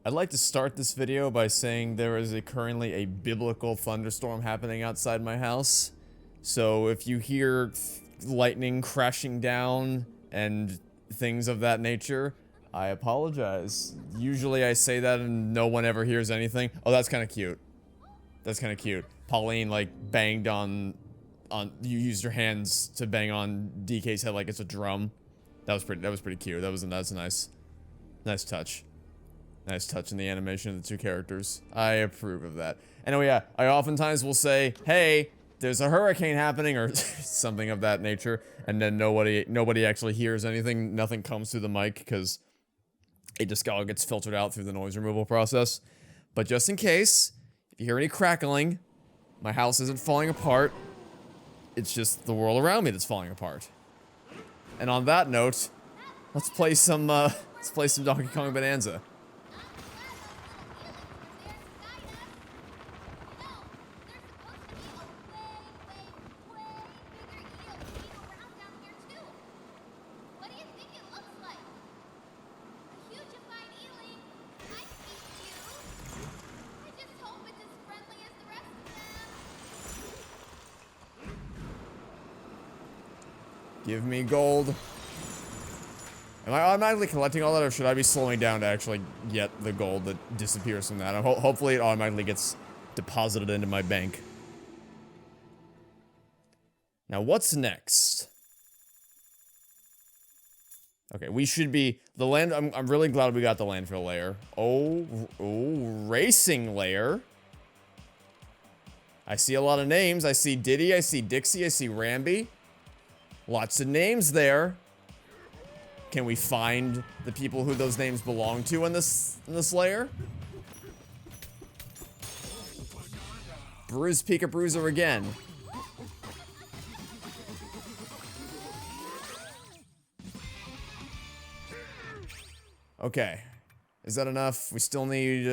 I'd like to start this video by saying there is currently a biblical thunderstorm happening outside my house. So if you hear lightning crashing down and things of that nature, I apologize. Usually I say that and no one ever hears anything. Oh, that's kind of cute. That's kind of cute. Pauline, like, banged on... You used your hands to bang on DK's head like it's a drum. That was pretty cute. That's a nice touch. Nice touch in the animation of the two characters. I approve of that. Anyway, yeah, I oftentimes will say, hey, there's a hurricane happening, or something of that nature, and then nobody actually hears anything. Nothing comes through the mic, because it just all gets filtered out through the noise removal process. But just in case, if you hear any crackling, my house isn't falling apart. It's just the world around me that's falling apart. And on that note, let's play some Donkey Kong Bananza. Give me gold. Am I automatically collecting all that, or should I be slowing down to actually get the gold that disappears from that? Hopefully it automatically gets deposited into my bank. Now, what's next? Okay, we should be... The land... I'm really glad we got the landfill layer. Oh, racing layer. I see a lot of names. I see Diddy, I see Dixie, I see Rambi. Lots of names there. Can we find the people who those names belong to in this layer? Bruise Pika Bruiser again. Okay. Is that enough? We still need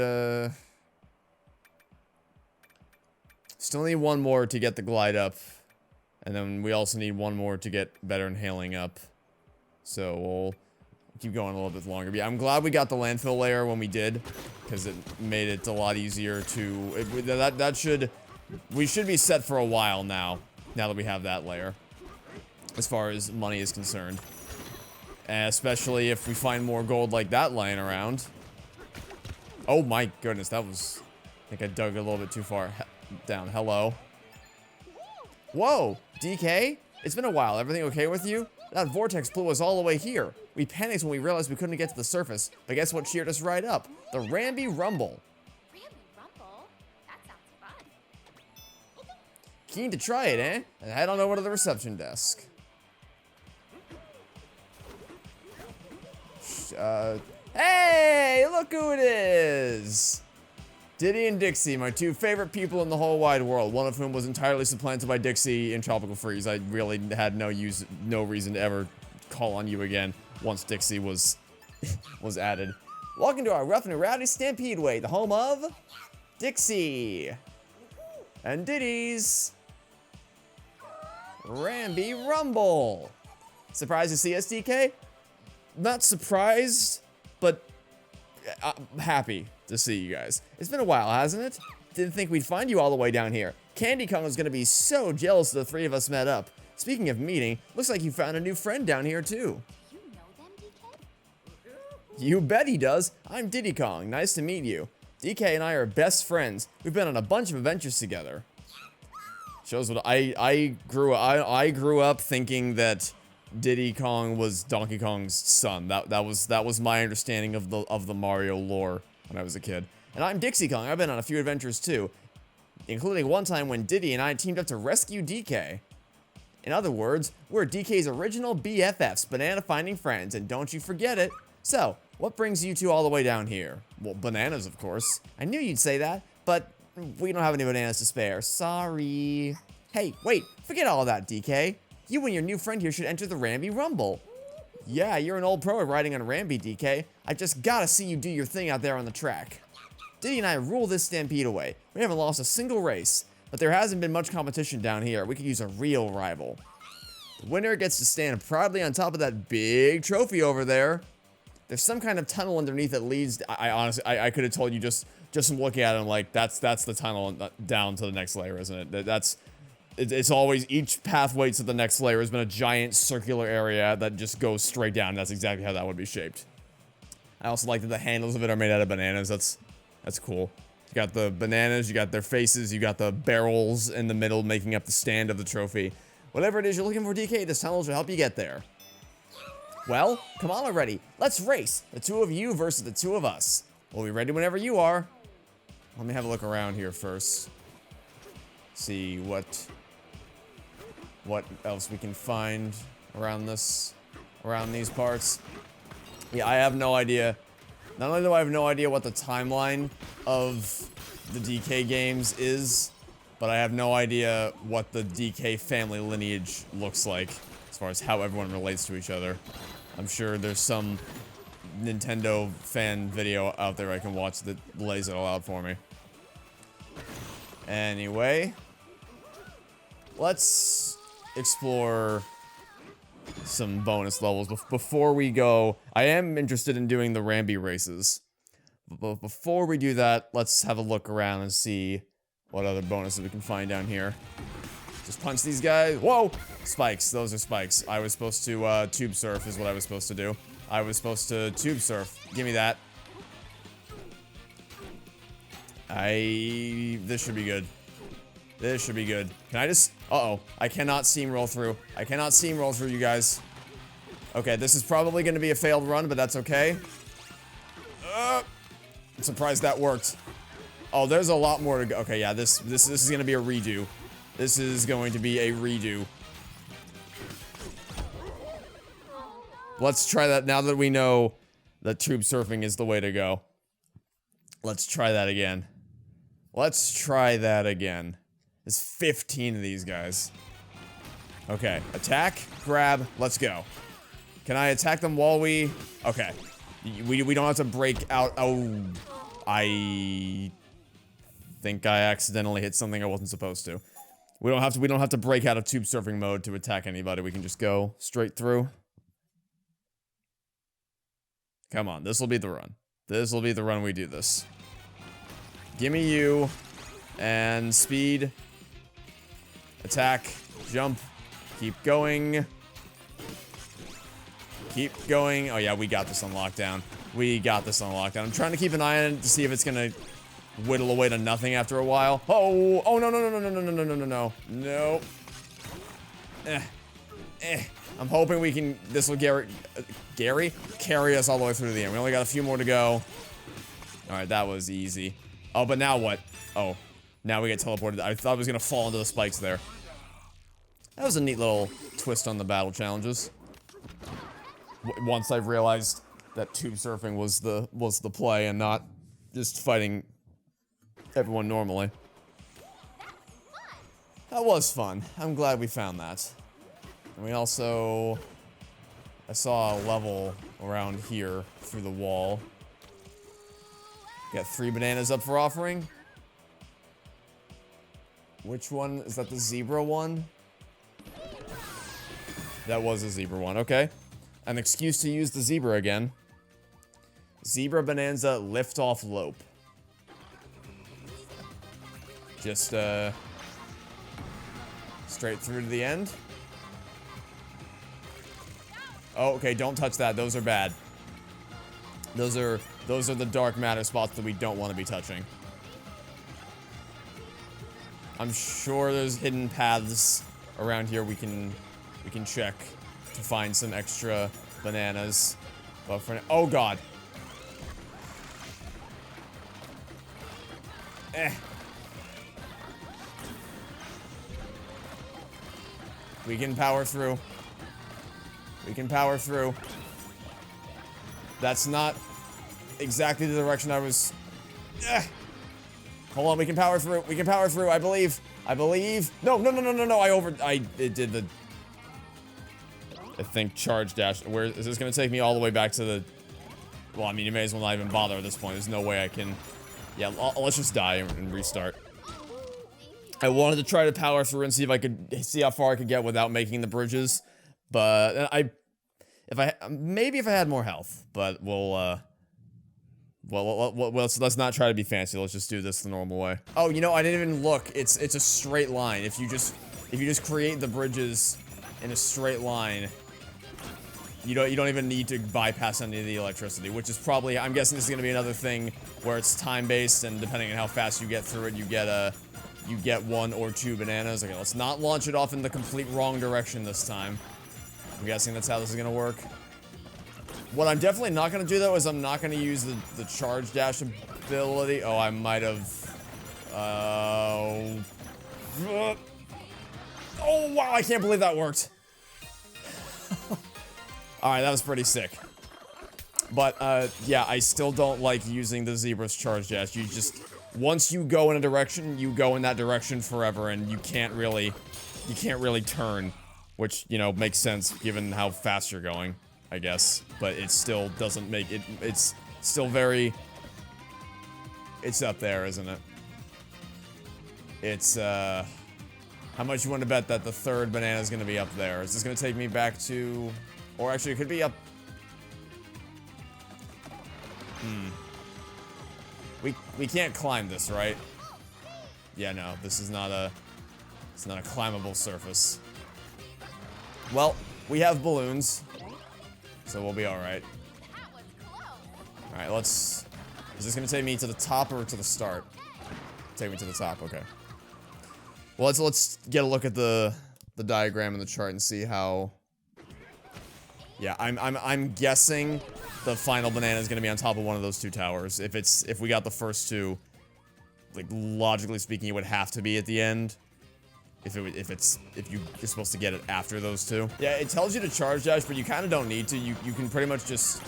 one more to get the glide up. And then we also need one more to get better inhaling up. So we'll keep going a little bit longer. But yeah, I'm glad we got the landfill layer when we did, because it made it a lot easier to... We should be set for a while now that we have that layer, as far as money is concerned. And especially if we find more gold like that lying around. Oh my goodness, that was... I think I dug a little bit too far down. Hello. Whoa, DK? It's been a while. Everything okay with you? That vortex blew us all the way here. We panicked when we realized we couldn't get to the surface. But guess what cheered us right up? The Rambi Rumble. Rambi Rumble? That sounds fun. Keen to try it, eh? And head on over to the reception desk. Hey, look who it is! Diddy and Dixie, my two favorite people in the whole wide world, one of whom was entirely supplanted by Dixie in Tropical Freeze. I really had no reason to ever call on you again once Dixie was added. Welcome to our rough and rowdy Stampede Way, the home of Dixie and Diddy's Rambi Rumble. Surprised to see us, DK? Not surprised, but happy to see you guys. It's been a while, hasn't it? Didn't think we'd find you all the way down here. Candy Kong was gonna be so jealous the three of us met up. Speaking of meeting, looks like you found a new friend down here too. Do you know them, DK? You bet he does. I'm Diddy Kong. Nice to meet you. DK and I are best friends. We've been on a bunch of adventures together. Shows what I grew up thinking that Diddy Kong was Donkey Kong's son. That was my understanding of the Mario lore when I was a kid. And I'm Dixie Kong. I've been on a few adventures too, including one time when Diddy and I teamed up to rescue DK. In other words, we're DK's original BFFs, banana finding friends, and don't you forget it. So, what brings you two all the way down here? Well, bananas, of course. I knew you'd say that, but we don't have any bananas to spare. Sorry. Hey, wait, forget all that, DK. You and your new friend here should enter the Rambi Rumble. Yeah, you're an old pro at riding on Rambi, DK. I just gotta see you do your thing out there on the track. Diddy and I rule this stampede away. We haven't lost a single race, but there hasn't been much competition down here. We could use a real rival. The winner gets to stand proudly on top of that big trophy over there. There's some kind of tunnel underneath that leads. I honestly, I could have told you just from looking at it. I'm like, that's the tunnel down to the next layer, isn't it? It's always, each pathway to the next layer has been a giant circular area that just goes straight down. That's exactly how that would be shaped. I also like that the handles of it are made out of bananas. That's cool. You got the bananas, you got their faces, you got the barrels in the middle making up the stand of the trophy. Whatever it is you're looking for, DK, this tunnel will help you get there. Well, come on already. Let's race. The two of you versus the two of us. We'll be ready whenever you are. Let me have a look around here first. See what else we can find around these parts. Yeah, I have no idea. Not only do I have no idea what the timeline of the DK games is, but I have no idea what the DK family lineage looks like as far as how everyone relates to each other. I'm sure there's some Nintendo fan video out there I can watch that lays it all out for me. Anyway, let's explore some bonus levels. Before we go, I am interested in doing the Rambi races. But before we do that, let's have a look around and see what other bonuses we can find down here. Just punch these guys. Whoa! Spikes. Those are spikes. I was supposed to, tube surf is what I was supposed to do. I was supposed to tube surf. Give me that. This should be good. This should be good. Can I just... Uh-oh. I cannot seam roll through. I cannot seam roll through, you guys. Okay, this is probably going to be a failed run, but that's okay. I'm surprised that worked. Oh, there's a lot more to go. Okay, yeah, this is going to be a redo. This is going to be a redo. Let's try that now that we know that tube surfing is the way to go. Let's try that again. Let's try that again. There's 15 of these guys. Okay, attack, grab, let's go. Can I attack them while we... Okay. We don't have to break out... Oh, I think I accidentally hit something I wasn't supposed to. We don't have to break out of tube surfing mode to attack anybody. We can just go straight through. Come on, this will be the run. This will be the run we do this. Gimme you. And speed. Attack. Jump. Keep going. Keep going. Oh yeah, we got this on lockdown. We got this on lockdown. I'm trying to keep an eye on it to see if it's gonna whittle away to nothing after a while. Oh, oh no, no, no, no, no, no, no, no, no, no. No. I'm hoping we can, this will carry us all the way through to the end. We only got a few more to go. Alright, that was easy. Oh, but now what? Oh, now we get teleported. I thought I was gonna fall into the spikes there. That was a neat little twist on the battle challenges. Once I've realized that tube surfing was the play and not just fighting everyone normally. That was fun. I'm glad we found that. And we also... I saw a level around here through the wall. Got 3 bananas up for offering. Which one? Is that the zebra one? That was a zebra one, okay. An excuse to use the zebra again. Zebra Bonanza lift-off lope. Just, straight through to the end. Oh, okay, don't touch that. Those are bad. Those are the dark matter spots that we don't want to be touching. I'm sure there's hidden paths around here we can check to find some extra bananas. But for now, oh god. We can power through. We can power through. That's not exactly the direction I was... Hold on, we can power through. We can power through, I believe. I believe... No, no, no, no, no, no, it did the... I think charge dash. Where is this gonna take me all the way back to the... Well, I mean, you may as well not even bother at this point. There's no way I can... Yeah, let's just die and restart. I wanted to try to power through and see if I could... See how far I could get without making the bridges. But if Maybe if I had more health, but well, let's not try to be fancy. Let's just do this the normal way. Oh, you know, I didn't even look. It's a straight line. If you just create the bridges in a straight line, you don't even need to bypass any of the electricity, which is probably, I'm guessing this is gonna be another thing where it's time-based, and depending on how fast you get through it, you get 1 or 2 bananas. Okay, let's not launch it off in the complete wrong direction this time. I'm guessing that's how this is gonna work. What I'm definitely not gonna do though is I'm not gonna use the charge dash ability. Oh, I might have. Oh wow! I can't believe that worked. All right, that was pretty sick. But yeah, I still don't like using the zebra's charge dash. You just, once you go in a direction, you go in that direction forever, and you can't really turn, which, you know, makes sense given how fast you're going, I guess. But it still doesn't make it. It's still very. It's up there, isn't it? It's how much you want to bet that the 3rd banana is going to be up there? Is this going to take me back to, or actually, it could be up. We can't climb this, right? Yeah, no, this is not a, it's not a climbable surface. Well, we have balloons, so we'll be all right. All right, let's. Is this gonna take me to the top or to the start? Take me to the top. Okay. Well, let's get a look at the diagram and the chart and see how. Yeah, I'm guessing the final banana is gonna be on top of one of those 2 towers. If we got the first 2, like logically speaking, it would have to be at the end. If you're supposed to get it after those 2. Yeah, it tells you to charge dash, but you kind of don't need to. You can pretty much just.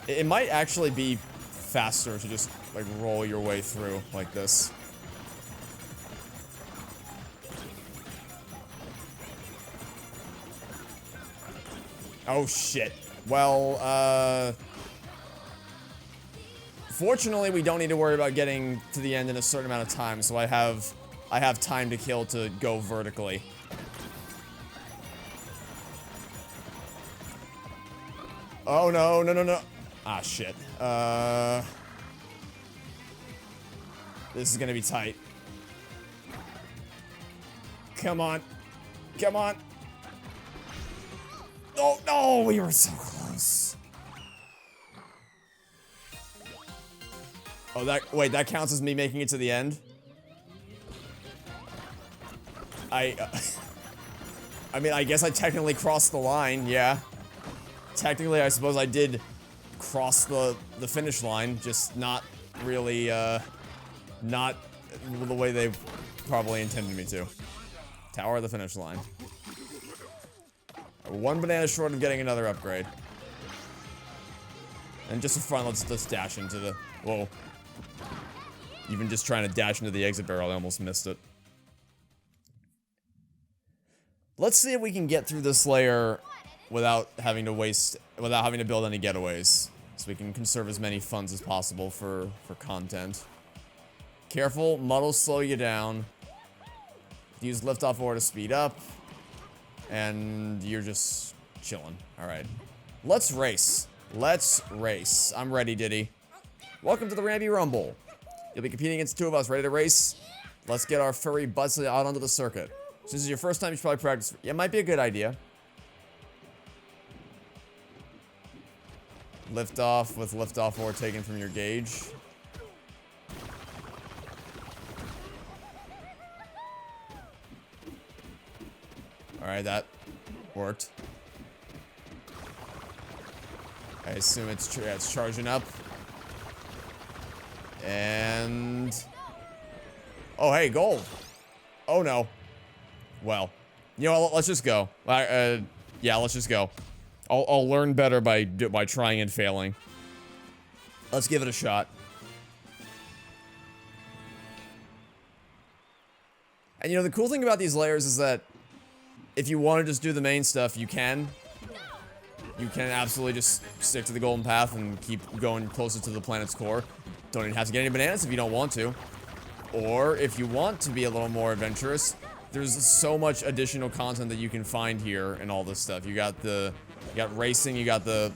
It might actually be faster to just like roll your way through like this. Oh shit. Well, fortunately we don't need to worry about getting to the end in a certain amount of time, so I have time to kill to go vertically. Oh no, no, no, no. Ah shit. This is gonna be tight. Come on. Come on. Oh, no, we were so close. Oh, wait, that counts as me making it to the end? I mean, I guess I technically crossed the line, yeah. Technically, I suppose I did cross the finish line, just not really, not the way they probably intended me to. Tower of the finish line. 1 banana short of getting another upgrade. And just for fun, let's dash into the... Whoa. Even just trying to dash into the exit barrel, I almost missed it. Let's see if we can get through this layer without having to build any getaways. So we can conserve as many funds as possible for content. Careful, mud'll slow you down. Use liftoff ore to speed up. And you're just chilling. Alright. Let's race. Let's race. I'm ready, Diddy. Welcome to the Ramby Rumble. You'll be competing against 2 of us. Ready to race? Let's get our furry butts out onto the circuit. Since this is your first time, you should probably practice. Yeah, it might be a good idea. Lift off with liftoff ore taken from your gauge. Alright, that worked. I assume it's charging up. And... Oh, hey, gold. Oh, no. Well. You know what, let's just go. Yeah, let's just go. I'll learn better by trying and failing. Let's give it a shot. And you know, the cool thing about these layers is that if you want to just do the main stuff, you can. You can absolutely just stick to the golden path and keep going closer to the planet's core. Don't even have to get any bananas if you don't want to. Or, if you want to be a little more adventurous, there's so much additional content that you can find here and all this stuff. You got the You got racing, you got the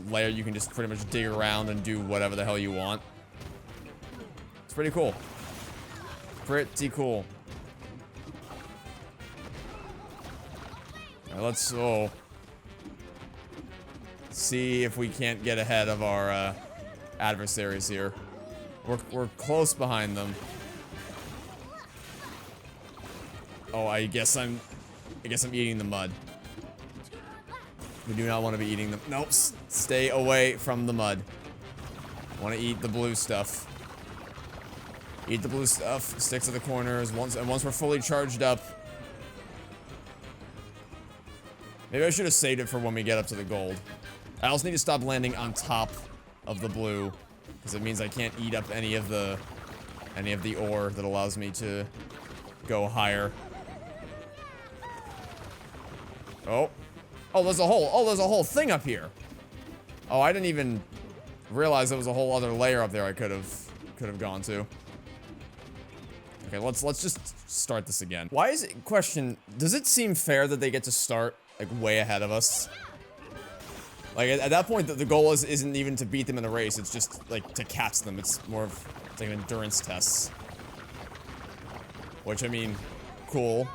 layer you can just pretty much dig around and do whatever the hell you want. It's pretty cool. Pretty cool. All right, let's see if we can't get ahead of our adversaries here. We're close behind them. Oh, I guess I'm eating the mud. We do not want to be eating them. Nope, stay away from the mud. Want to eat the blue stuff. Eat the blue stuff. Stick to the corners. Once we're fully charged up. Maybe I should have saved it for when we get up to the gold. I also need to stop landing on top of the blue, because it means I can't eat up any of the ore that allows me to go higher. Oh, there's a hole. Oh, there's a whole thing up here. Oh, I didn't even realize there was a whole other layer up there I could have gone to. Okay, let's just start this again. Why is it, question, does it seem fair that they get to start like way ahead of us? Like at that point the goal isn't even to beat them in the race, it's just like to catch them. It's more of it's like an endurance test. Which I mean, cool,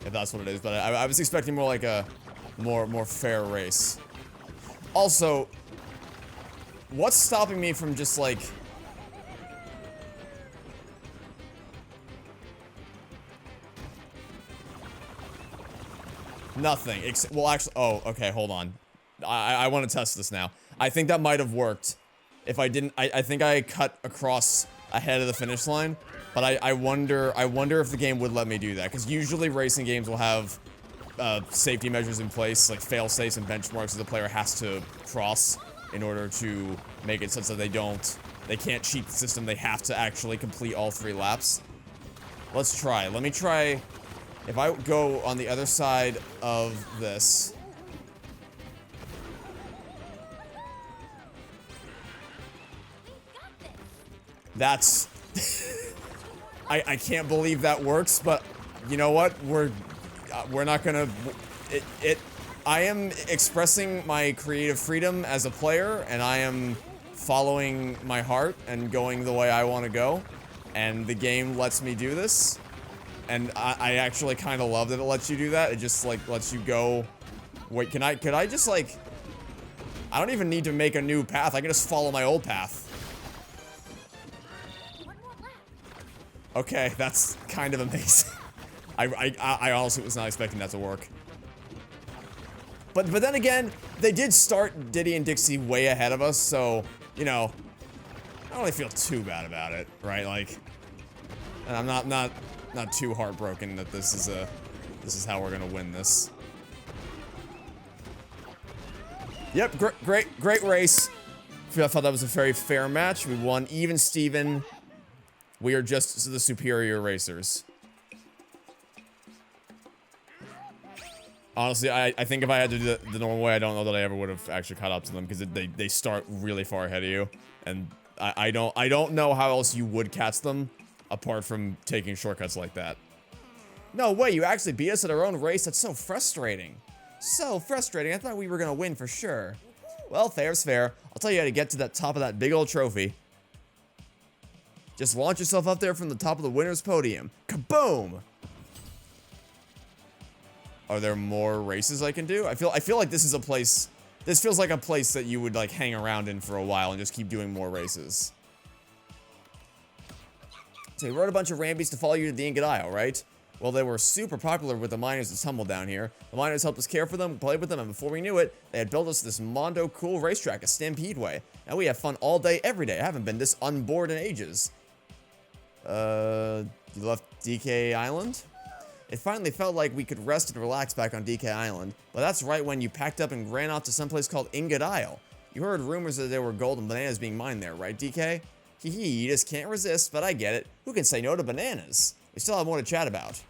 if that's what it is, but I was expecting more like a more fair race. Also, what's stopping me from just like nothing. Well, actually, oh, okay, hold on. I want to test this now. I think that might have worked. If I didn't, I think I cut across ahead of the finish line. But I wonder if the game would let me do that. Because usually racing games will have safety measures in place, like fail safes and benchmarks that the player has to cross in order to make it such that they can't cheat the system. They have to actually complete all 3 laps. Let's try. Let me try. If I go on the other side of this. That's I can't believe that works, but you know what? We're not gonna I am expressing my creative freedom as a player, and I am following my heart and going the way I want to go, and the game lets me do this, and I actually kind of love that it lets you do that. It just like lets you go. Wait, could I just like, I don't even need to make a new path. I can just follow my old path. Okay, that's kind of amazing. I honestly was not expecting that to work. But then again, they did start Diddy and Dixie way ahead of us, so, you know, I don't really feel too bad about it, right? Like, and I'm not too heartbroken that this is how we're gonna win this. Yep, great race. I thought that was a very fair match. We won even Steven. We are just the superior racers. Honestly, I think if I had to do the normal way, I don't know that I ever would have actually caught up to them, because they start really far ahead of you, and I don't know how else you would catch them apart from taking shortcuts like that. No way, you actually beat us at our own race. That's so frustrating. So frustrating. I thought we were gonna win for sure. Well, fair's fair. I'll tell you how to get to that top of that big old trophy. Just launch yourself up there from the top of the winner's podium. Kaboom! Are there more races I can do? I feel like this is a place. This feels like a place that you would like hang around in for a while and just keep doing more races. So we wrote a bunch of Rambies to follow you to the Ingot Isle, right? Well, they were super popular with the miners that tumbled down here. The miners helped us care for them, played with them, and before we knew it, they had built us this mondo cool racetrack, a Stampede Way. Now we have fun all day, every day. I haven't been this unbored in ages. You left DK Island? It finally felt like we could rest and relax back on DK Island, but that's right when you packed up and ran off to someplace called Ingot Isle. You heard rumors that there were gold and bananas being mined there, right, DK? Hee hee, you just can't resist, but I get it. Who can say no to bananas? We still have more to chat about.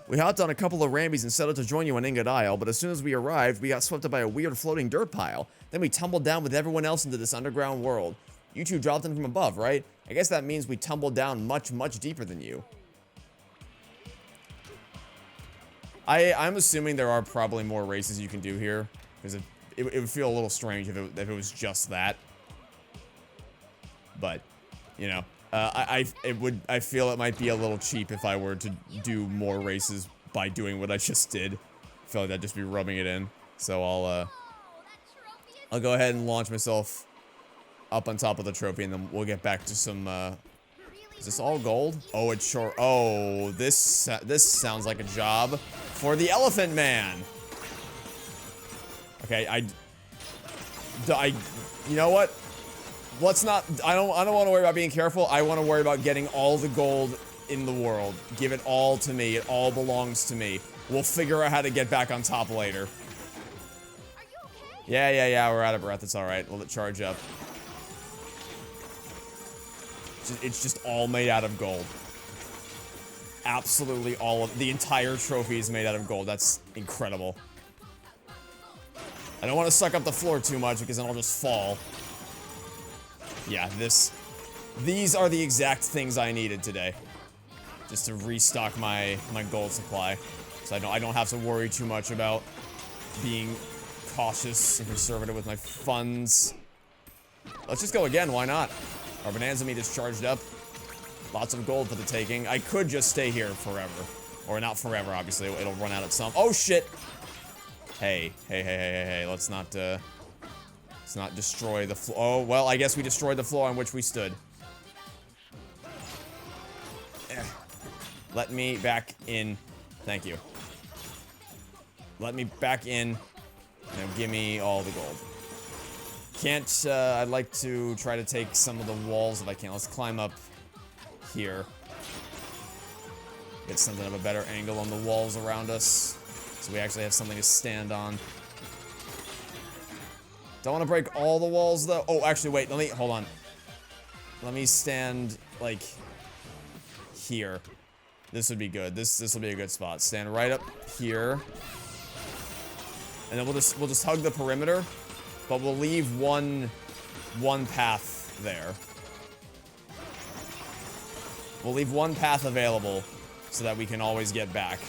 We hopped on a couple of Rambies and set out to join you on Ingot Isle, but as soon as we arrived, we got swept up by a weird floating dirt pile. Then we tumbled down with everyone else into this underground world. You two dropped in from above, right? I guess that means we tumbled down much, much deeper than you. I'm assuming there are probably more races you can do here, Because it would feel a little strange if it was just that. But, you know, I feel it might be a little cheap if I were to do more races by doing what I just did. I feel like that'd just be rubbing it in. So I'll go ahead and launch myself up on top of the trophy, and then we'll get back to some, is this all gold? Oh, it's sure. Oh, this sounds like a job for the Elephant Man. Okay, you know what? Let's not, I don't want to worry about being careful. I want to worry about getting all the gold in the world. Give it all to me. It all belongs to me. We'll figure out how to get back on top later. Are you okay? Yeah, we're out of breath. It's alright. Let it charge up. It's just all made out of gold. Absolutely all of, the entire trophy is made out of gold. That's incredible. I don't want to suck up the floor too much because then I'll just fall. Yeah, these are the exact things I needed today. Just to restock my gold supply. So I don't have to worry too much about being cautious and conservative with my funds. Let's just go again, why not? Our Bananza meat is charged up. Lots of gold for the taking. I could just stay here forever. Or not forever, obviously. It'll run out at some. Oh, shit! Hey. Let's not destroy the floor. Oh, well, I guess we destroyed the floor on which we stood. Let me back in. Thank you. Let me back in. Now give me all the gold. I'd like to try to take some of the walls if I can. Let's climb up here. Get something of a better angle on the walls around us. So we actually have something to stand on. Don't want to break all the walls, though. Oh, actually, wait. Hold on. Let me stand, like, here. This would be good. This will be a good spot. Stand right up here. And then we'll just hug the perimeter, but we'll leave one path there. We'll leave one path available so that we can always get back.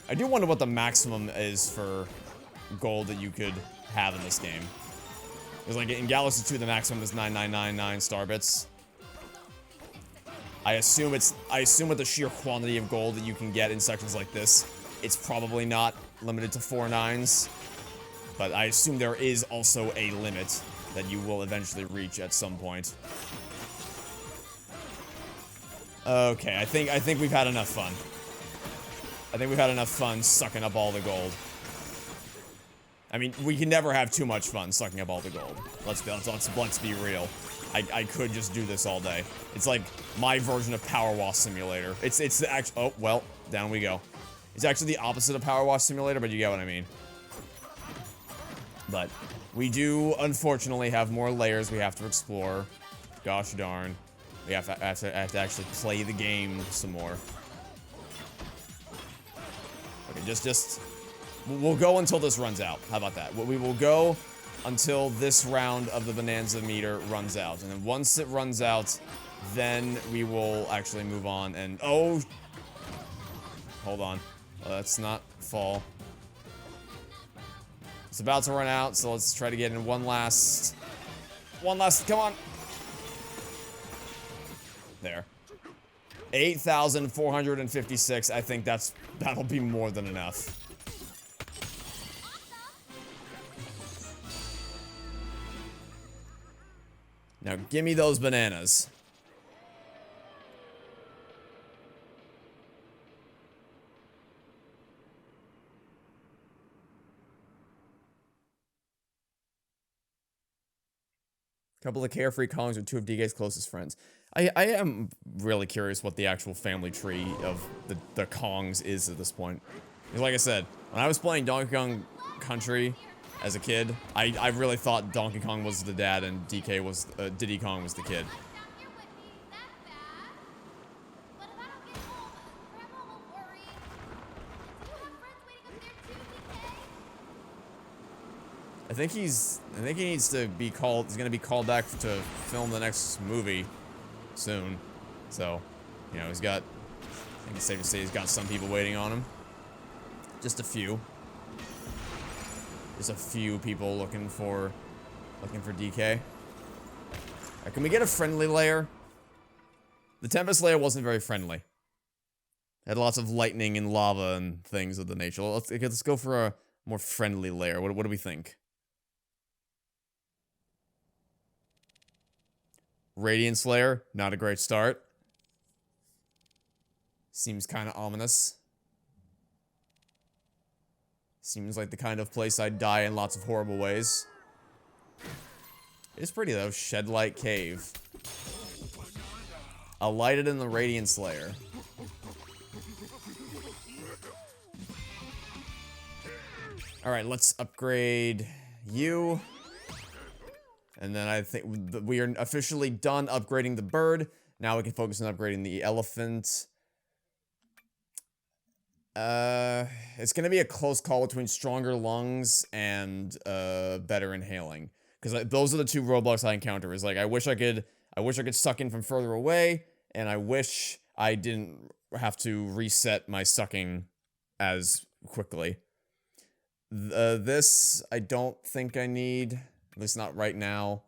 I do wonder what the maximum is for gold that you could have in this game. Because, like, in Galaxy 2, the maximum is 9999 star bits. I assume with the sheer quantity of gold that you can get in sections like this, it's probably not limited to 4 nines. But I assume there is also a limit that you will eventually reach at some point. Okay, I think we've had enough fun. I think we've had enough fun sucking up all the gold. I mean, we can never have too much fun sucking up all the gold. Let's be real. I could just do this all day. It's like my version of Power Wash Simulator. It's the actual. Oh well, down we go. It's actually the opposite of Power Wash Simulator, but you get what I mean. But we do, unfortunately, have more layers we have to explore. Gosh darn, we have to actually play the game some more. Okay, we'll go until this runs out. How about that? We will go until this round of the Bananza meter runs out. And then once it runs out, then we will actually move on and... Oh! Hold on. Let's not fall. It's about to run out, so let's try to get in one last... Come on! There. 8,456. I think that'll be more than enough. Now, give me those bananas. Couple of carefree Kongs with 2 of DK's closest friends. I am really curious what the actual family tree of the Kongs is at this point. Because like I said, when I was playing Donkey Kong Country as a kid, I really thought Donkey Kong was the dad and Diddy Kong was the kid. I think he needs to be called. He's gonna be called back to film the next movie soon. So, you know, I think it's safe to say he's got some people waiting on him. Just a few. Just a few people looking for DK. Alright, can we get a friendly layer? The Tempest layer wasn't very friendly. Had lots of lightning and lava and things of the nature. Let's go for a more friendly layer. What do we think? Radiance layer, not a great start. Seems kind of ominous. Seems like the kind of place I'd die in lots of horrible ways. It's pretty though. Shedlight Cave. Alighted in the Radiance layer. Alright, let's upgrade you. And then I think we are officially done upgrading the bird. Now we can focus on upgrading the elephant. It's gonna be a close call between stronger lungs and better inhaling, because those are the two roadblocks I encounter. Is like I wish I could suck in from further away, and I wish I didn't have to reset my sucking as quickly. This I don't think I need, at least not right now.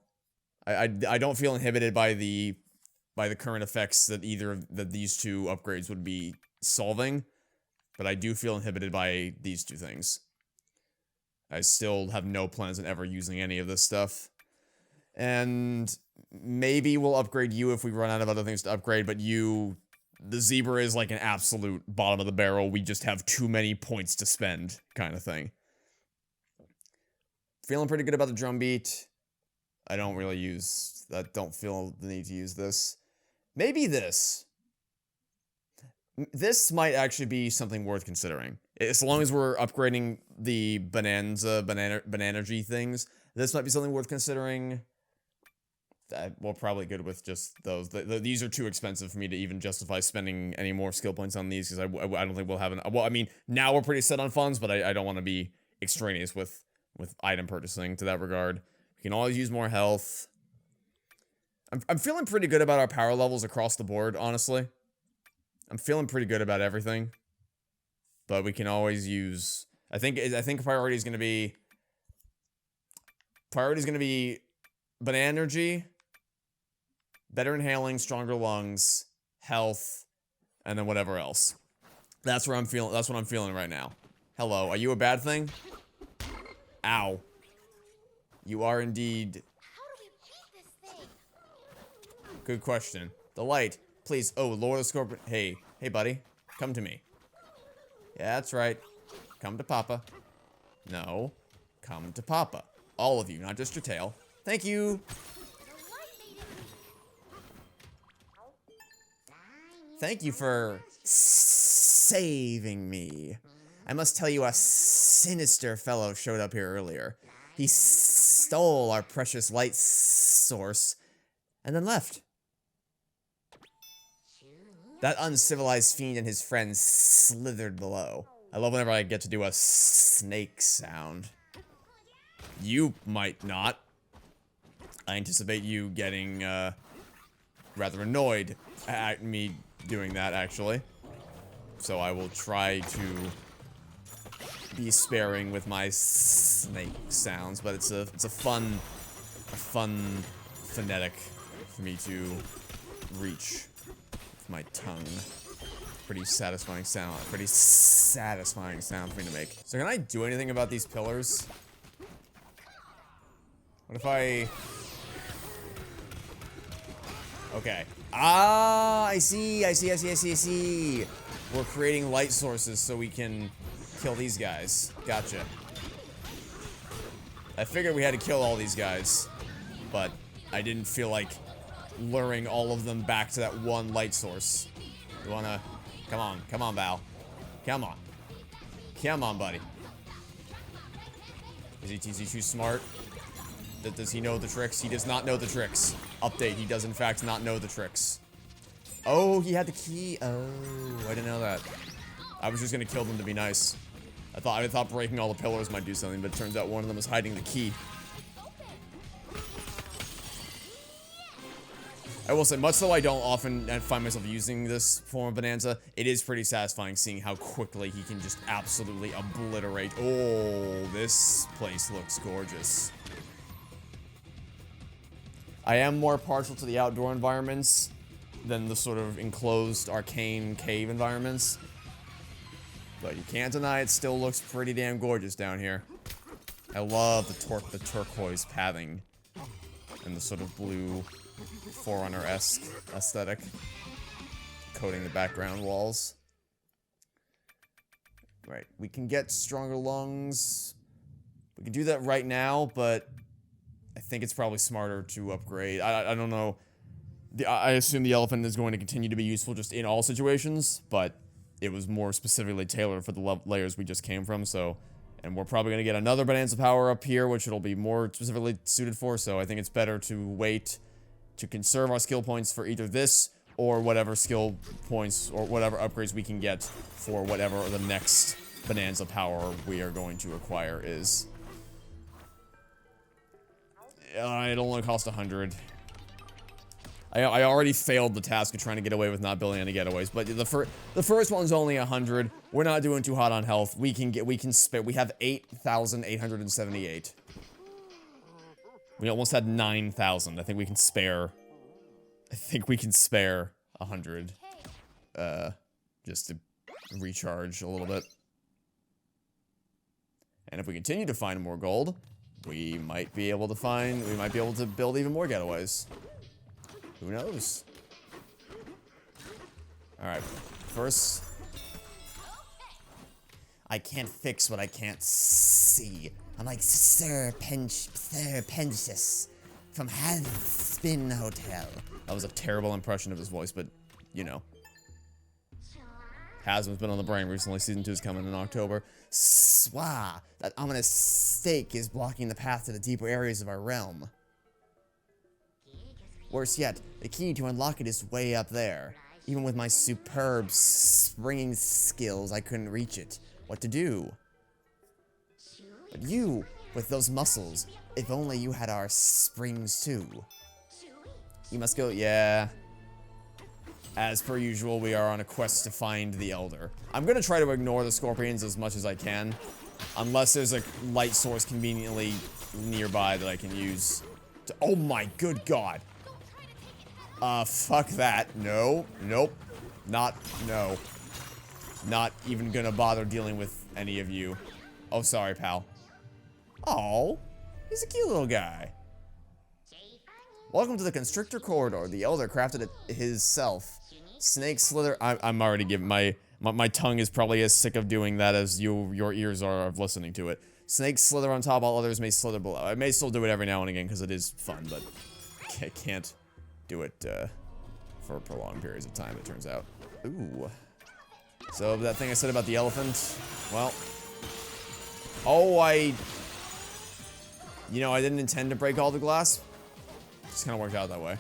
I don't feel inhibited by the current effects that these two upgrades would be solving. But I do feel inhibited by these two things. I still have no plans on ever using any of this stuff. And maybe we'll upgrade you if we run out of other things to upgrade, but the zebra is like an absolute bottom of the barrel. We just have too many points to spend, kind of thing. Feeling pretty good about the drum beat. I don't feel the need to use this. Maybe this. This might actually be something worth considering. As long as we're upgrading the Banana-G things, this might be something worth considering. We're probably good with just those. These are too expensive for me to even justify spending any more skill points on these, because I don't think we'll have well, I mean, now we're pretty set on funds, but I don't want to be extraneous with item purchasing to that regard. We can always use more health. I'm feeling pretty good about our power levels across the board, honestly. I'm feeling pretty good about everything, but we can always use. I think priority is going to be Banana-G, better inhaling, stronger lungs, health, and then whatever else. That's what I'm feeling right now. Hello, are you a bad thing? Ow. You are indeed. How do we beat this thing? Good question. The light. Please, oh, Lord of the Scorpion. Hey, buddy. Come to me. Yeah, that's right. Come to Papa. No. Come to Papa. All of you, not just your tail. Thank you. Thank you for saving me. I must tell you, a sinister fellow showed up here earlier. He stole our precious light source and then left. That uncivilized fiend and his friends slithered below. I love whenever I get to do a snake sound. You might not. I anticipate you getting, rather annoyed at me doing that, actually. So I will try to be sparing with my snake sounds, but it's a fun phonetic for me to reach. My tongue. Pretty satisfying sound. Pretty satisfying sound for me to make. So can I do anything about these pillars? What if I... Okay. Ah, I see. We're creating light sources so we can kill these guys. Gotcha. I figured we had to kill all these guys, but I didn't feel like luring all of them back to that one light source. You wanna... Come on, Val. Come on, buddy. Is he too smart? Does he know the tricks? He does not know the tricks. Update, he does in fact not know the tricks. Oh, he had the key. Oh, I didn't know that. I was just gonna kill them to be nice. I thought breaking all the pillars might do something, but it turns out one of them is hiding the key. I will say, much though I don't often find myself using this form of Bonanza, it is pretty satisfying seeing how quickly he can just absolutely obliterate. Oh, this place looks gorgeous. I am more partial to the outdoor environments than the sort of enclosed arcane cave environments. But you can't deny it still looks pretty damn gorgeous down here. I love the turquoise pathing and the sort of blue Forerunner-esque aesthetic coating the background walls. Right, we can get stronger lungs. We can do that right now, but I think it's probably smarter to upgrade. I don't know. I assume the elephant is going to continue to be useful just in all situations, but it was more specifically tailored for the layers we just came from, so... And we're probably going to get another Bonanza power up here, which it'll be more specifically suited for, so I think it's better to wait to conserve our skill points for either this or whatever skill points or whatever upgrades we can get for whatever the next Bonanza power we are going to acquire is. It'll only cost 100. I already failed the task of trying to get away with not building any getaways, but the first one's only 100. We're not doing too hot on health. We can spare. We have 8,878. We almost had 9,000. I think we can spare. I think we can spare 100. Just to recharge a little bit. And if we continue to find more gold, we might be able to build even more getaways. Who knows? Alright, first... I can't fix what I can't see. I'm like Sir Pentious from Has-Been Hotel. That was a terrible impression of his voice, but, you know. Hasbin's been on the brain recently. Season 2 is coming in October. Swah! That ominous stake is blocking the path to the deeper areas of our realm. Worse yet, the key to unlock it is way up there. Even with my superb springing skills, I couldn't reach it. What to do? But you, with those muscles, if only you had our springs too. You must go, yeah. As per usual, we are on a quest to find the Elder. I'm gonna try to ignore the scorpions as much as I can. Unless there's a light source conveniently nearby that I can use. Oh my good god. Fuck that. No. Nope. No. Not even gonna bother dealing with any of you. Oh, sorry, pal. Oh, he's a cute little guy. Welcome to the Constrictor Corridor. The Elder crafted it himself. Snake slither. I'm already giving my tongue is probably as sick of doing that as your ears are of listening to it. Snakes slither on top, all others may slither below. I may still do it every now and again because it is fun, but I can't do it for prolonged periods of time, it turns out. Ooh. So that thing I said about the elephant, well. Oh, you know, I didn't intend to break all the glass. Just kind of worked out that way.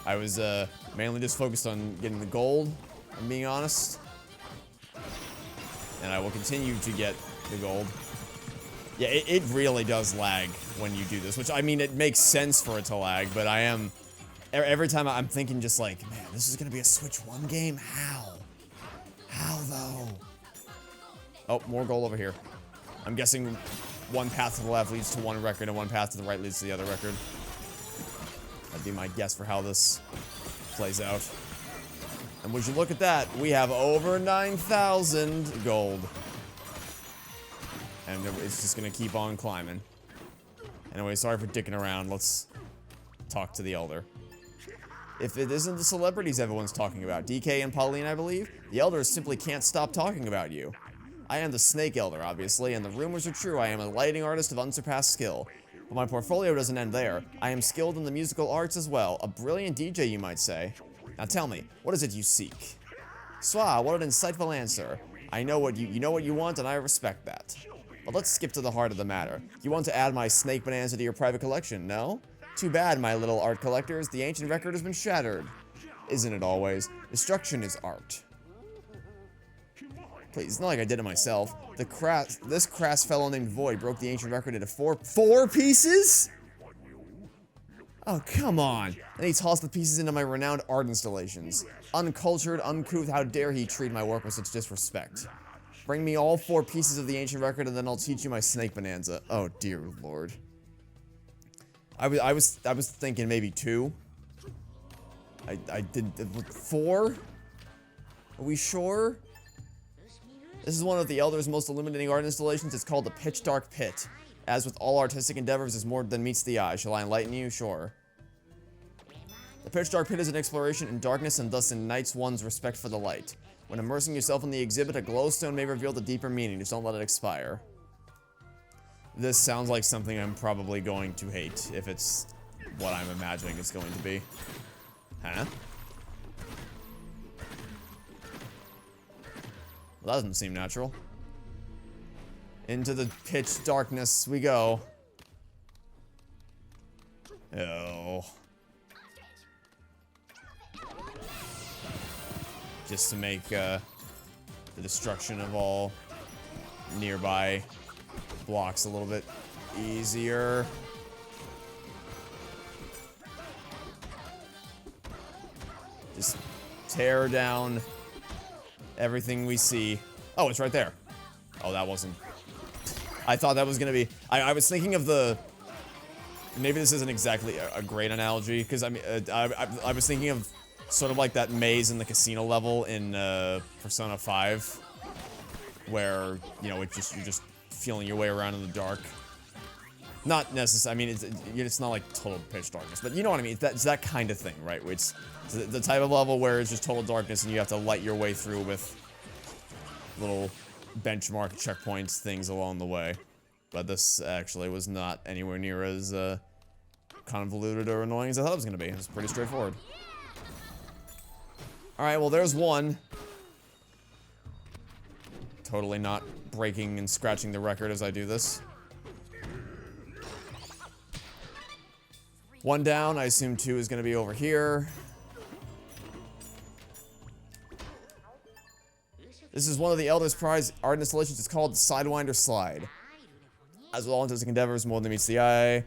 I was mainly just focused on getting the gold, I'm being honest. And I will continue to get the gold. Yeah, it really does lag when you do this, which, I mean, it makes sense for it to lag, but I am... Every time I'm thinking just like, man, this is gonna be a Switch 1 game? How? How, though? Oh, more gold over here. I'm guessing one path to the left leads to one record and one path to the right leads to the other record. That'd be my guess for how this plays out. And would you look at that, we have over 9,000 gold. And it's just gonna keep on climbing. Anyway, sorry for dicking around. Let's talk to the Elder. If it isn't the celebrities everyone's talking about, DK and Pauline, I believe, the Elder simply can't stop talking about you. I am the Snake Elder, obviously, and the rumors are true. I am a lighting artist of unsurpassed skill. But my portfolio doesn't end there. I am skilled in the musical arts as well. A brilliant DJ, you might say. Now tell me, what is it you seek? Swah, what an insightful answer. I know what you know what you want, and I respect that. But let's skip to the heart of the matter. You want to add my Snake Bonanza to your private collection, no? Too bad, my little art collectors. The ancient record has been shattered. Isn't it always? Destruction is art. Please, it's not like I did it myself. This crass fellow named Void broke the ancient record into four pieces? Oh, come on. And he tossed the pieces into my renowned art installations. Uncultured, uncouth, how dare he treat my work with such disrespect. Bring me all 4 pieces of the ancient record and then I'll teach you my snake bonanza. Oh, dear lord. I was thinking maybe 2. I did 4? Are we sure? This is one of the Elder's most illuminating art installations. It's called the Pitch Dark Pit. As with all artistic endeavors, there's more than meets the eye. Shall I enlighten you? Sure. The Pitch Dark Pit is an exploration in darkness and thus ignites one's respect for the light. When immersing yourself in the exhibit, a glowstone may reveal the deeper meaning. Just don't let it expire. This sounds like something I'm probably going to hate, if it's what I'm imagining it's going to be. Huh? Well, that doesn't seem natural. Into the pitch darkness we go. Oh. Just to make the destruction of all nearby blocks a little bit easier. Just tear down everything we see. Oh, it's right there. Oh, that wasn't... I thought that was gonna be... I was thinking of the... Maybe this isn't exactly a great analogy, because I mean, I was thinking of sort of like that maze in the casino level in Persona 5, where, you know, you're just feeling your way around in the dark. Not necessarily, I mean, it's not like total pitch darkness, but you know what I mean? It's that kind of thing, right? Where it's the type of level where it's just total darkness and you have to light your way through with little benchmark checkpoints, things along the way. But this actually was not anywhere near as convoluted or annoying as I thought it was going to be. It was pretty straightforward. Alright, well there's one. Totally not breaking and scratching the record as I do this. One down, I assume 2 is going to be over here. This is one of the Elder's Prize art installations. It's called Sidewinder Slide. As with all artistic endeavors, more than meets the eye.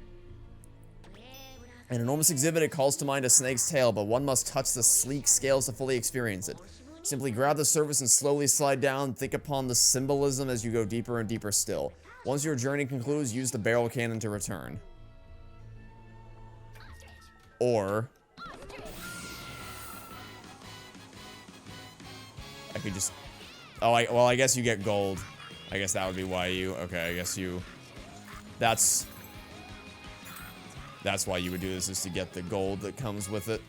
An enormous exhibit, it calls to mind a snake's tail, but one must touch the sleek scales to fully experience it. Simply grab the surface and slowly slide down. Think upon the symbolism as you go deeper and deeper still. Once your journey concludes, use the barrel cannon to return. Or... I could just... Oh, well, I guess you get gold. I guess that would be why you... Okay, I guess you... That's why you would do this, is to get the gold that comes with it.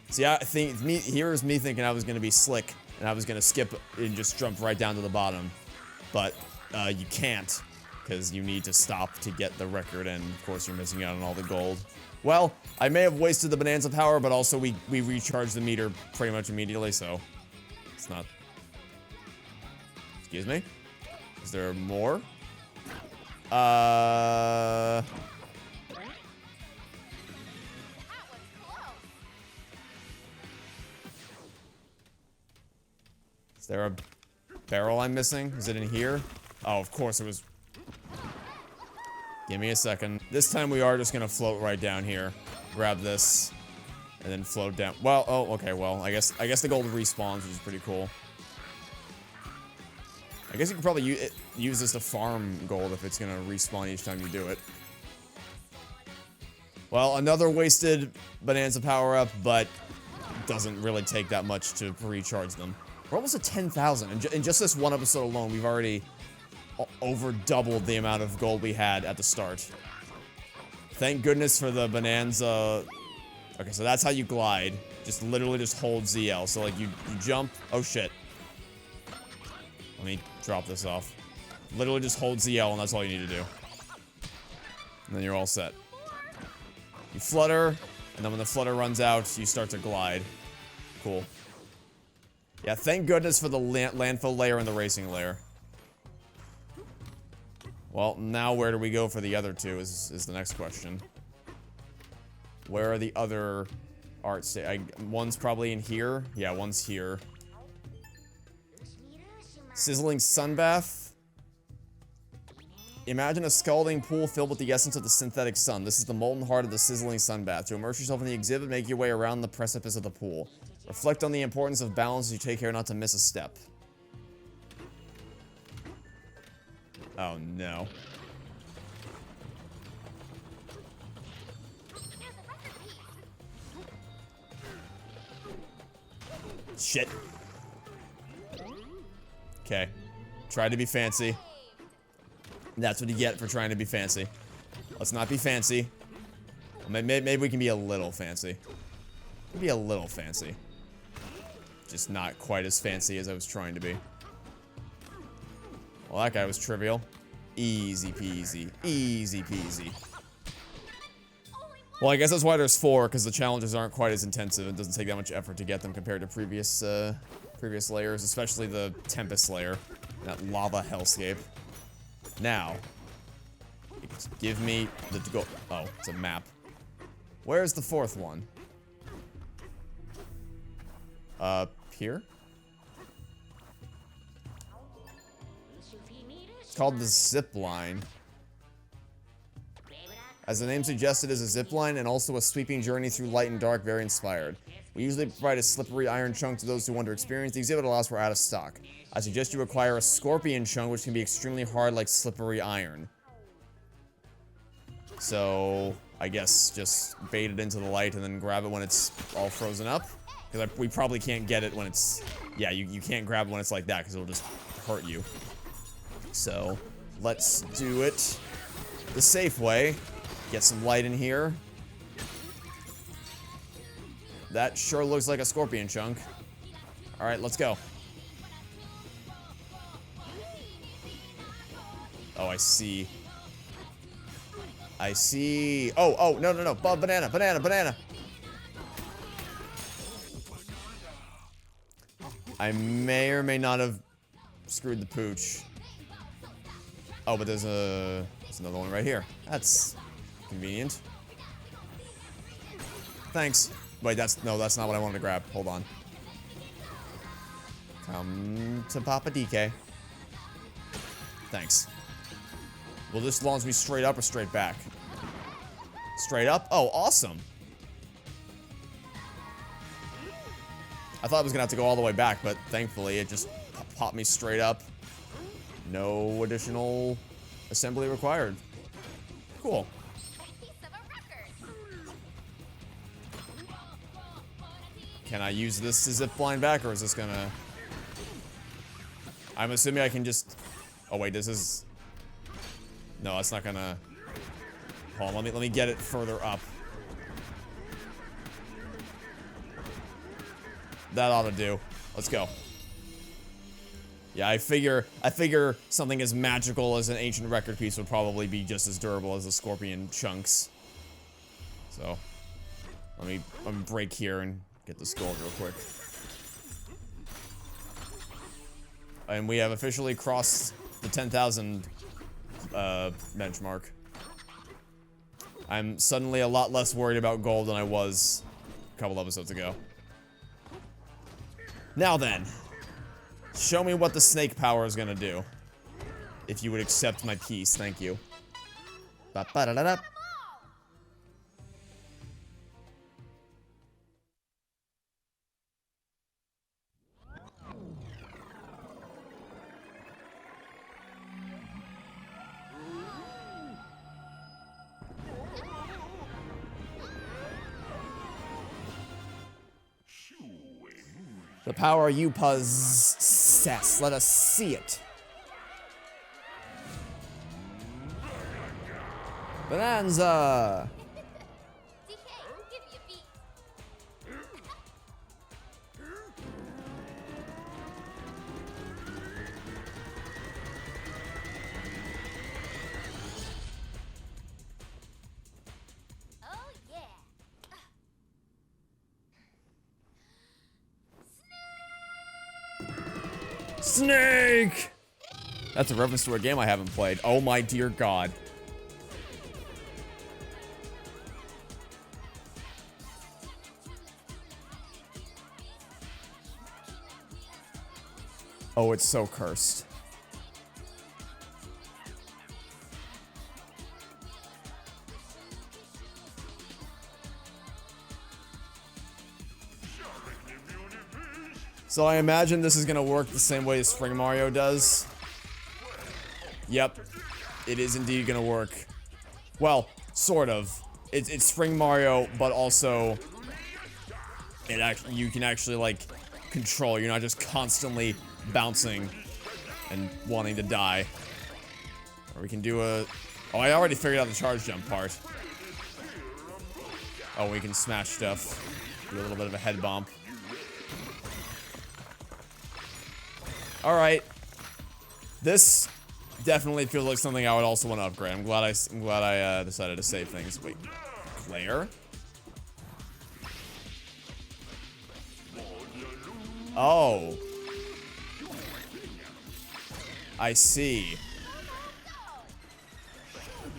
See, I think... Here's me thinking I was going to be slick, and I was going to skip and just jump right down to the bottom. But, you can't, because you need to stop to get the record, and of course you're missing out on all the gold. Well, I may have wasted the Bonanza power, but also we recharged the meter pretty much immediately, so... It's not... Excuse me? Is there more? Is there a barrel I'm missing? Is it in here? Oh, of course it was. Give me a second. This time we are just gonna float right down here. Grab this. And then float down. Well, oh, okay, well, I guess the gold respawns, which is pretty cool. I guess you could probably use this to farm gold if it's gonna respawn each time you do it. Well, another wasted Bonanza power-up, but doesn't really take that much to recharge them. We're almost at 10,000. In just this one episode alone, we've already over doubled the amount of gold we had at the start. Thank goodness for the Bonanza. Okay, so that's how you glide. Just literally just hold ZL. So like you jump. Oh shit. Let me drop this off. Literally just hold ZL and that's all you need to do. And then you're all set. You flutter, and then when the flutter runs out, you start to glide. Cool. Yeah, thank goodness for the landfill layer and the racing layer. Well, now where do we go for the other two is the next question. Where are the other art one's probably in here. Yeah, one's here. Sizzling sunbath. Imagine a scalding pool filled with the essence of the synthetic sun. This is the molten heart of the sizzling sun bath. To immerse yourself in the exhibit, make your way around the precipice of the pool. Reflect on the importance of balance as you take care not to miss a step. Oh no. Shit. Okay. Tried to be fancy. That's what you get for trying to be fancy. Let's not be fancy. Maybe we can be a little fancy. Maybe a little fancy. Just not quite as fancy as I was trying to be. Well, that guy was trivial. Easy peasy. Easy peasy. Well, I guess that's why there's 4, because the challenges aren't quite as intensive. It doesn't take that much effort to get them compared to previous layers, especially the Tempest layer. That lava hellscape. Now, give me the go. Oh, it's a map. Where's the 4th one? Here? It's called the zip line. As the name suggested, it is a zip line and also a sweeping journey through light and dark, very inspired. We usually provide a slippery iron chunk to those who want to experience. The exhibit allows for out of stock. I suggest you acquire a scorpion chunk, which can be extremely hard like slippery iron. So, I guess just bait it into the light and then grab it when it's all frozen up. Because we probably can't get it when it's... Yeah, you can't grab it when it's like that because it'll just hurt you. So, let's do it the safe way. Get some light in here. That sure looks like a scorpion chunk. Alright, let's go. Oh, I see. I see. Oh, no. Banana. I may or may not have screwed the pooch. Oh, but there's another one right here. That's convenient. Thanks. Wait, that's not what I wanted to grab. Hold on. Come to Papa DK. Thanks. Will this launch me straight up or straight back? Straight up? Oh, awesome. I thought I was gonna have to go all the way back, but thankfully it just popped me straight up. No additional assembly required. Cool. Can I use this to zip line back, or is this gonna... I'm assuming I can just... Oh wait, this is... No, it's not gonna... Hold on, let me get it further up. That ought to do. Let's go. Yeah, I figure something as magical as an ancient record piece would probably be just as durable as the scorpion chunks. So, let me break here and get this gold real quick. And we have officially crossed the 10,000 benchmark. I'm suddenly a lot less worried about gold than I was a couple episodes ago. Now then, show me what the snake power is gonna do. If you would accept my piece, thank you. Ba-ba-da-da-da. The power you possess. Let us see it. Bananza! DK, give me a beat. Oh yeah. Snake! That's a reference to a game I haven't played. Oh my dear god. Oh, it's so cursed. So I imagine this is gonna work the same way as Spring Mario does. Yep. It is indeed gonna work. Well, sort of. It's Spring Mario, but also you can actually like control. You're not just constantly bouncing and wanting to die. Or we can do a... Oh, I already figured out the charge jump part. Oh, we can smash stuff. Do a little bit of a head bump. Alright. This definitely feels like something I would also want to upgrade. I'm glad I decided to save things. Wait. Claire? Oh. I see.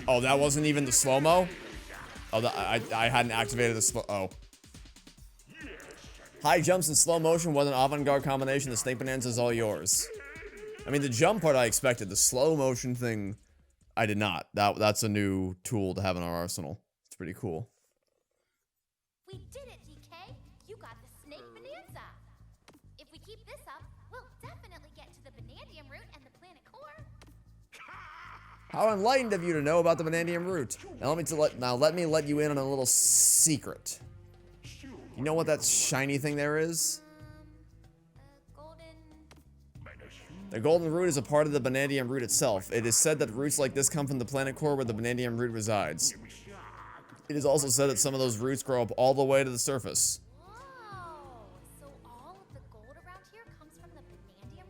Oh, that wasn't even the slow-mo? Oh, I hadn't activated the slow... Oh. High jumps and slow motion was an avant-garde combination. The Snake Bananza is all yours. I mean, the jump part I expected. The slow motion thing, I did not. That's a new tool to have in our arsenal. It's pretty cool. We did it, DK. You got the Snake Bananza. If we keep this up, we'll definitely get to the Banandium root and the planet core. How enlightened of you to know about the Banandium root. Now let me let you in on a little secret. You know what that shiny thing there is? Golden... The golden root is a part of the Banandium root itself. It is said that roots like this come from the planet core where the Banandium root resides. It is also said that some of those roots grow up all the way to the surface. Whoa! So all of the gold around here comes from the Banandium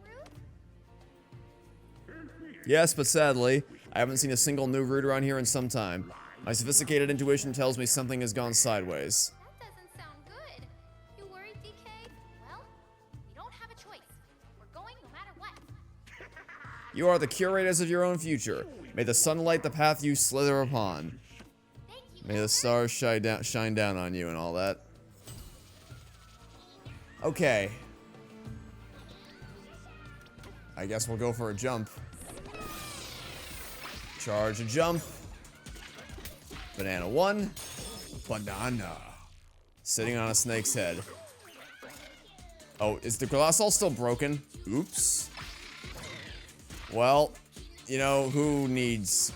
root? Yes, but sadly, I haven't seen a single new root around here in some time. My sophisticated intuition tells me something has gone sideways. That doesn't sound good. You worried, DK? Well, we don't have a choice. We're going no matter what. You are the curators of your own future. May the sun light the path you slither upon. Thank you. May the stars shine down on you and all that. Okay. I guess we'll go for a jump. Charge a jump. Banana 1. Banana. Sitting on a snake's head. Oh, is the glass all still broken? Oops. Well, you know, who needs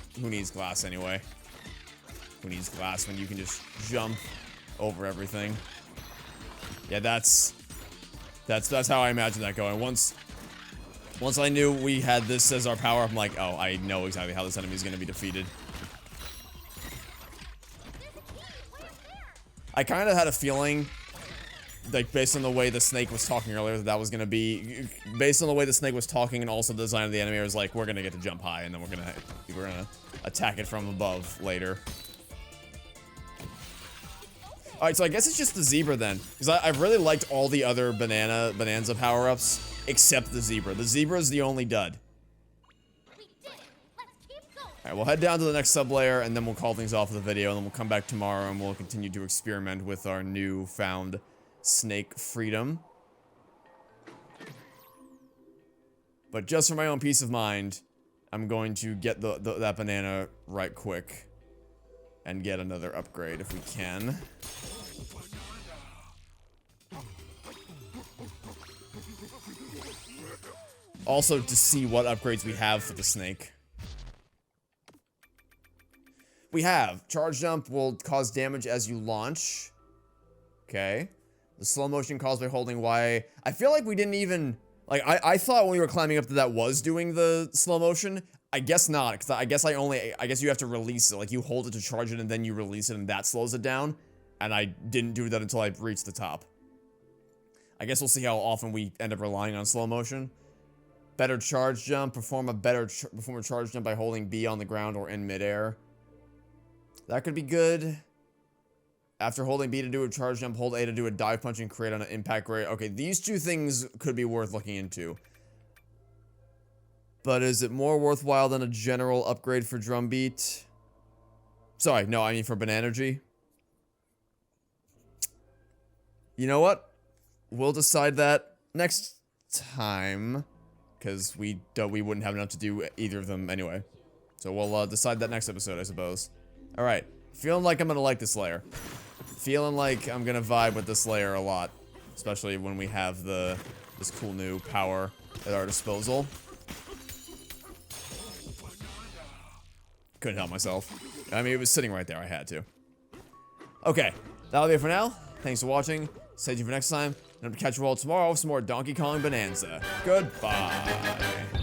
glass anyway? Who needs glass when you can just jump over everything? Yeah, that's how I imagine that going. Once I knew we had this as our power, I'm like, oh, I know exactly how this enemy is going to be defeated. I kind of had a feeling, like, based on the way the snake was talking earlier, that was going to be... Based on the way the snake was talking and also the design of the enemy, I was like, we're going to get to jump high, and then we're going to attack it from above later. Alright, so I guess it's just the zebra then. Because I've really liked all the other Bananza power-ups, except the zebra. The zebra is the only dud. We did it. Let's keep going. Alright, we'll head down to the next sub-layer, and then we'll call things off of the video, and then we'll come back tomorrow, and we'll continue to experiment with our new-found snake freedom. But just for my own peace of mind, I'm going to get that banana right quick. And get another upgrade if we can. Also, to see what upgrades we have for the snake. We have charge jump will cause damage as you launch. Okay. The slow motion caused by holding Y. I feel like we didn't even... Like, I thought when we were climbing up that was doing the slow motion. I guess not, because I guess you have to release it. Like, you hold it to charge it, and then you release it, and that slows it down. And I didn't do that until I reached the top. I guess we'll see how often we end up relying on slow motion. Better charge jump. Perform a charge jump by holding B on the ground or in midair. That could be good. After holding B to do a charge jump, hold A to do a dive punch and create on an impact grade. Okay, these two things could be worth looking into. But is it more worthwhile than a general upgrade for Drumbeat? Sorry, no, I mean for Banergy. You know what? We'll decide that next time. Because we wouldn't have enough to do either of them anyway. So we'll decide that next episode, I suppose. Alright. Feeling like I'm gonna like this layer. Feeling like I'm gonna vibe with this layer a lot. Especially when we have the this cool new power at our disposal. Couldn't help myself. I mean, it was sitting right there. I had to. Okay, that'll be it for now. Thanks for watching. Stay tuned for next time. And I'm to catch you all tomorrow with some more Donkey Kong Bananza. Goodbye.